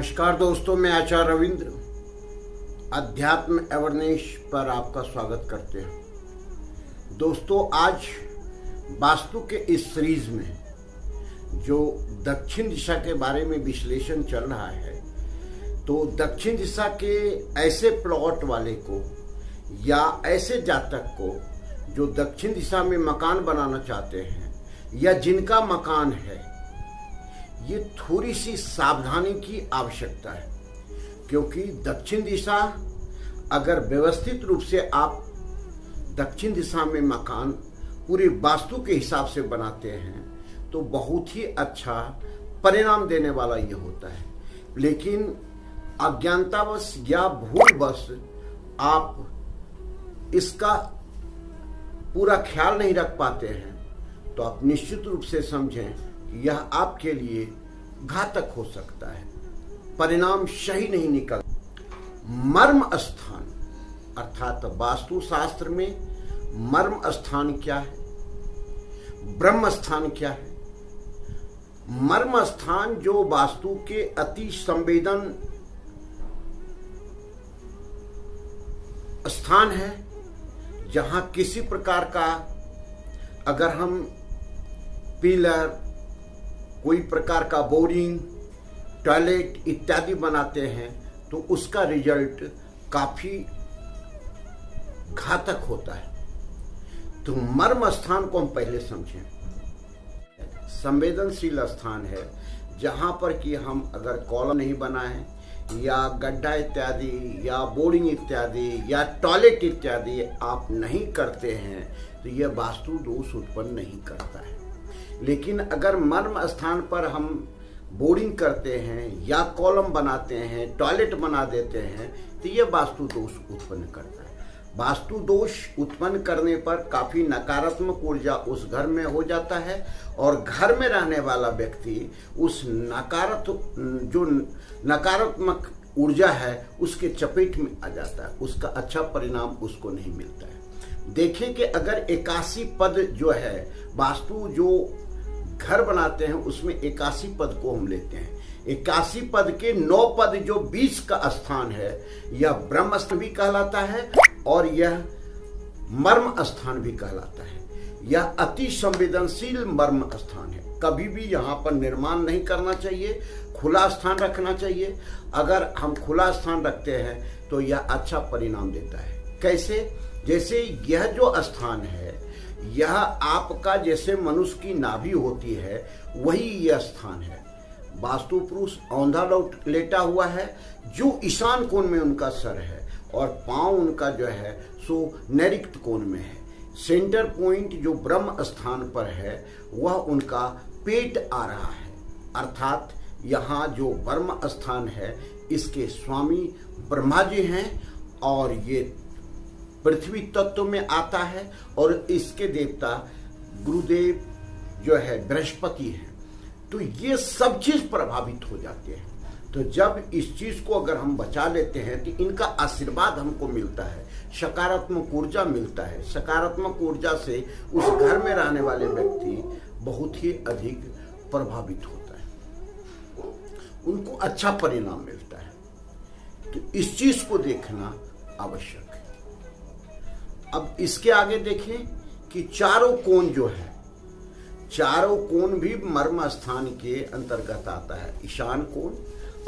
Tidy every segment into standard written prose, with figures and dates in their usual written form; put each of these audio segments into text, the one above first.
नमस्कार दोस्तों, मैं आचार्य रविंद्र अध्यात्म अवेयरनेस पर आपका स्वागत करते हैं। दोस्तों, आज वास्तु के इस सीरीज में जो दक्षिण दिशा के बारे में विश्लेषण चल रहा है, तो दक्षिण दिशा के ऐसे प्लॉट वाले को या ऐसे जातक को जो दक्षिण दिशा में मकान बनाना चाहते हैं या जिनका मकान है, ये थोड़ी सी सावधानी की आवश्यकता है। क्योंकि दक्षिण दिशा अगर व्यवस्थित रूप से आप दक्षिण दिशा में मकान पूरी वास्तु के हिसाब से बनाते हैं तो बहुत ही अच्छा परिणाम देने वाला ये होता है। लेकिन अज्ञानतावश या भूलवश आप इसका पूरा ख्याल नहीं रख पाते हैं तो आप निश्चित रूप से समझें कि यह आपके लिए घातक हो सकता है, परिणाम सही नहीं निकल। मर्म स्थान अर्थात वास्तु शास्त्र में मर्म स्थान क्या है, ब्रह्म स्थान क्या है? मर्म स्थान जो वास्तु के अति संवेदन स्थान है, जहां किसी प्रकार का अगर हम पिलर, कोई प्रकार का बोरिंग, टॉयलेट इत्यादि बनाते हैं तो उसका रिजल्ट काफी घातक होता है। तो मर्म स्थान को हम पहले समझें। संवेदनशील स्थान है जहां पर कि हम अगर कॉलम नहीं बनाए या गड्ढा इत्यादि या बोरिंग इत्यादि या टॉयलेट इत्यादि आप नहीं करते हैं तो यह वास्तु दोष उत्पन्न नहीं करता है। लेकिन अगर मर्म स्थान पर हम बोरिंग करते हैं या कॉलम बनाते हैं, टॉयलेट बना देते हैं तो यह वास्तु दोष उत्पन्न करता है। वास्तु दोष उत्पन्न करने पर काफी नकारात्मक ऊर्जा उस घर में हो जाता है और घर में रहने वाला व्यक्ति उस नकारात्मक ऊर्जा है उसके चपेट में आ जाता है, उसका अच्छा परिणाम उसको नहीं मिलता है। देखिए कि अगर 81 पद जो है, वास्तु जो घर बनाते हैं उसमें 81 पद को हम लेते हैं। 81 पद के 9 पद जो 20 का स्थान है, यह ब्रह्म स्थान भी कहलाता है और यह मर्म स्थान भी कहलाता है। यह अति संवेदनशील मर्म स्थान है। कभी भी यहाँ पर निर्माण नहीं करना चाहिए, खुला स्थान रखना चाहिए। अगर हम खुला स्थान रखते हैं तो यह अच्छा परिणाम देता है। कैसे? जैसे यह जो स्थान है, यह आपका जैसे मनुष्य की नाभि होती है वही यह स्थान है। वास्तु पुरुष औंधा लेटा हुआ है, जो ईशान कोण में उनका सर है और पांव उनका जो है सो नैऋत्य कोण में है। सेंटर पॉइंट जो ब्रह्म स्थान पर है वह उनका पेट आ रहा है। अर्थात यहाँ जो ब्रह्म स्थान है इसके स्वामी ब्रह्मा जी हैं और ये पृथ्वी तत्व में आता है और इसके देवता गुरुदेव जो है बृहस्पति है। तो ये सब चीज प्रभावित हो जाते हैं। तो जब इस चीज को अगर हम बचा लेते हैं तो इनका आशीर्वाद हमको मिलता है, सकारात्मक ऊर्जा मिलता है। सकारात्मक ऊर्जा से उस घर में रहने वाले व्यक्ति बहुत ही अधिक प्रभावित होता है, उनको अच्छा परिणाम मिलता है। तो इस चीज को देखना आवश्यक है। अब इसके आगे देखें कि चारों कोण जो है, चारों कोण भी मर्म स्थान के अंतर्गत आता है। ईशान कोण,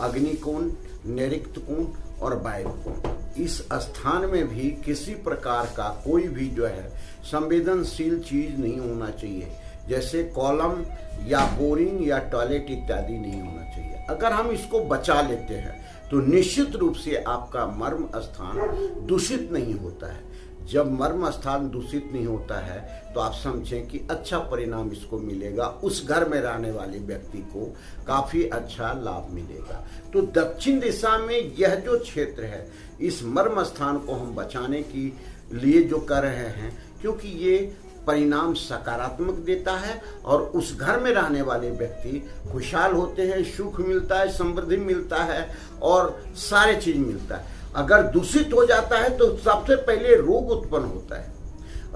अग्नि कोण, नैऋत्य कोण और वायु कोण। इस स्थान में भी किसी प्रकार का कोई भी जो है संवेदनशील चीज नहीं होना चाहिए, जैसे कॉलम या बोरिंग या टॉयलेट इत्यादि नहीं होना चाहिए। अगर हम इसको बचा लेते हैं तो निश्चित रूप से आपका मर्म स्थान दूषित नहीं होता है। जब मर्म स्थान दूषित नहीं होता है तो आप समझें कि अच्छा परिणाम इसको मिलेगा, उस घर में रहने वाले व्यक्ति को काफी अच्छा लाभ मिलेगा। तो दक्षिण दिशा में यह जो क्षेत्र है, इस मर्म स्थान को हम बचाने के लिए जो कर रहे हैं, क्योंकि ये परिणाम सकारात्मक देता है और उस घर में रहने वाले व्यक्ति खुशहाल होते हैं, सुख मिलता है, समृद्धि मिलता है और सारे चीज मिलता है। अगर दूषित हो जाता है तो सबसे पहले रोग उत्पन्न होता है।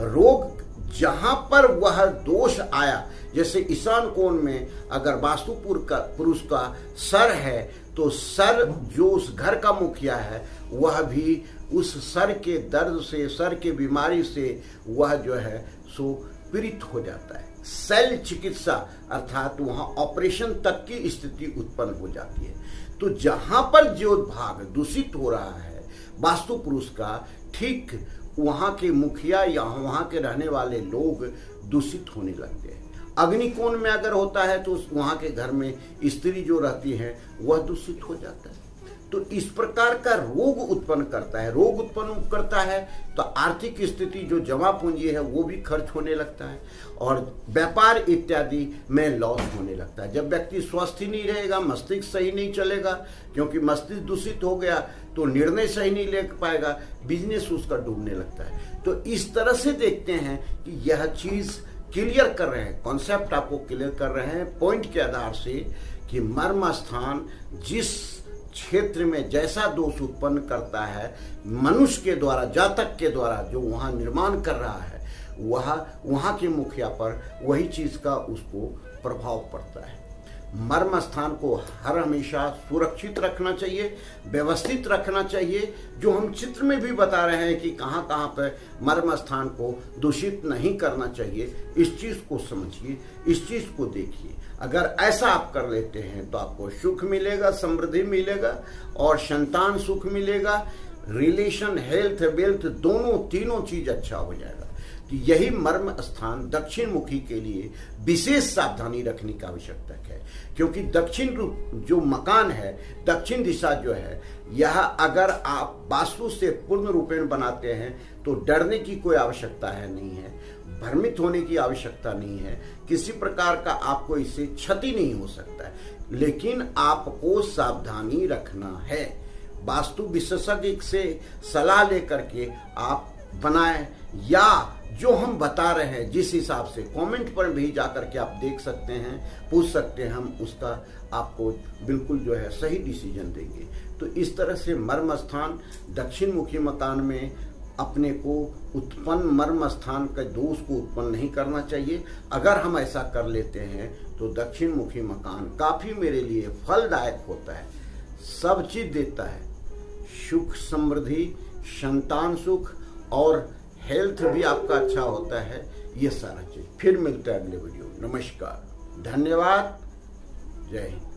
रोग जहां पर वह दोष आया, जैसे ईशान कोण में अगर वास्तु पुरुष का सर है तो सर जो उस घर का मुखिया है वह भी उस सर के दर्द से, सर के बीमारी से वह जो है सो पीड़ित हो जाता है। शल्य चिकित्सा अर्थात वहाँ ऑपरेशन तक की स्थिति उत्पन्न हो जाती है। तो जहाँ पर जो भाग दूषित हो रहा है वास्तु पुरुष का, ठीक वहाँ के मुखिया या वहाँ के रहने वाले लोग दूषित होने लगते हैं। अग्निकोण में अगर होता है तो वहाँ के घर में स्त्री जो रहती है वह दूषित हो जाता है। तो इस प्रकार का रोग उत्पन्न करता है। रोग उत्पन्न करता है तो आर्थिक स्थिति जो जमा पूंजी है वो भी खर्च होने लगता है और व्यापार इत्यादि में लॉस होने लगता है। जब व्यक्ति स्वस्थ ही नहीं रहेगा, मस्तिष्क सही नहीं चलेगा, क्योंकि मस्तिष्क दूषित हो गया तो निर्णय सही नहीं ले पाएगा, बिजनेस उसका डूबने लगता है। तो इस तरह से देखते हैं कि यह चीज क्लियर कर रहे हैं, कॉन्सेप्ट आपको क्लियर कर रहे हैं पॉइंट के आधार से कि मर्म स्थान जिस क्षेत्र में जैसा दोष उत्पन्न करता है मनुष्य के द्वारा, जातक के द्वारा जो वहाँ निर्माण कर रहा है, वहाँ के मुखिया पर वही चीज का उसको प्रभाव पड़ता है। मर्म स्थान को हर हमेशा सुरक्षित रखना चाहिए, व्यवस्थित रखना चाहिए। जो हम चित्र में भी बता रहे हैं कि कहाँ कहाँ पर मर्म स्थान को दूषित नहीं करना चाहिए, इस चीज को समझिए, इस चीज को देखिए। अगर ऐसा आप कर लेते हैं तो आपको सुख मिलेगा, समृद्धि मिलेगा और संतान सुख मिलेगा, रिलेशन, हेल्थ, वेल्थ दोनों तीनों चीज अच्छा हो जाएगा। तो यही मर्म स्थान दक्षिण मुखी के लिए विशेष सावधानी रखने की आवश्यकता है, क्योंकि दक्षिण जो मकान है, दक्षिण दिशा जो है, यह अगर आप वास्तु से पूर्ण रूपेण बनाते हैं तो डरने की कोई आवश्यकता है नहीं है, भ्रमित होने की आवश्यकता नहीं है, किसी प्रकार का आपको इससे क्षति नहीं हो सकता है। लेकिन आपको सावधानी रखना है, वास्तु विशेषज्ञ से सलाह लेकर के आप बनाएं, या जो हम बता रहे हैं जिस हिसाब से कमेंट पर भी जाकर के आप देख सकते हैं, पूछ सकते हैं, हम उसका आपको बिल्कुल जो है सही डिसीजन देंगे। तो इस तरह से मर्म स्थान दक्षिण मुखी मकान में अपने को उत्पन्न मर्म स्थान के दोष को उत्पन्न नहीं करना चाहिए। अगर हम ऐसा कर लेते हैं तो दक्षिण मुखी मकान काफी मेरे लिए फलदायक होता है, सब चीज देता है, सुख, समृद्धि, संतान सुख और हेल्थ भी आपका अच्छा होता है, ये सारा चीज। फिर मिलता है अगले वीडियो। नमस्कार, धन्यवाद, जय हिंद।